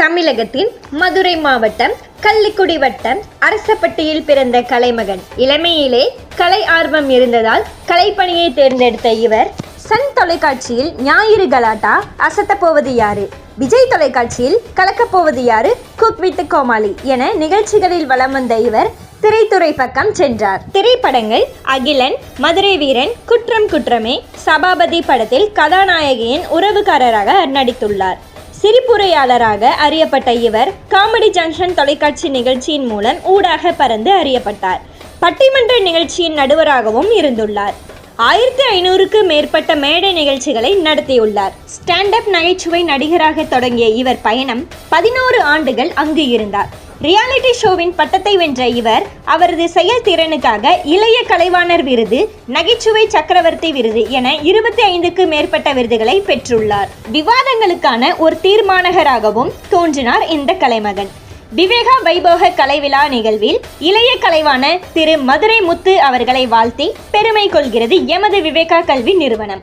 தமிழகத்தின் மதுரை மாவட்டம் கள்ளிக்குடி வட்டம் அரசப்பட்டியில் பிறந்த கலைமகன். இளமையிலே கலை ஆர்வம் இருந்ததால் கலைப்பணியை தேர்ந்தெடுத்த இவர் சன் தொலைக்காட்சியில் ஞாயிறு கலாட்டா, அசத்தப்போவது யாரு, விஜய் தொலைக்காட்சியில் கலக்கப்போவது யாரு, குக் வித் கோமாளி என நிகழ்ச்சிகளில் வலம் வந்த இவர் திரைத்துறை பக்கம் சென்றார். திரைப்படங்கள் அகிலன், மதுரை வீரன், குற்றம் குற்றமே, சபாபதி படத்தில் கதாநாயகியின் உறவுக்காரராக நடித்துள்ளார். சிரிப்புரையாளராக அறியப்பட்ட இவர் காமெடி ஜங்ஷன் தொலைக்காட்சி நிகழ்ச்சியின் மூலம் ஊடாக பறந்து அறியப்பட்டார். பட்டிமன்ற நிகழ்ச்சியின் நடுவராகவும் இருந்துள்ளார். 1500க்கு மேற்பட்ட மேடை நிகழ்ச்சிகளை நடத்தியுள்ளார். ஸ்டாண்டப் நகைச்சுவை நடிகராக தொடங்கிய இவர் பயணம் 11 ஆண்டுகள் அங்கு இருந்தார். ரியாலிட்டி ஷோவின் பட்டத்தை வென்ற இவர் அவரது செயல்திறனுக்காக இளைய கலைவாணர் விருது, நகைச்சுவை சக்கரவர்த்தி விருது என 25க்கு மேற்பட்ட விருதுகளை பெற்றுள்ளார். விவாதங்களுக்கான ஒரு தீர்மானகராகவும் தோன்றினார் இந்த கலைமகன். விவேகா வைபோக கலைவிழா நிகழ்வில் இளைய கலைவான திரு மதுரை முத்து அவர்களை வாழ்த்தி பெருமை கொள்கிறது எமது விவேகா கல்வி நிறுவனம்.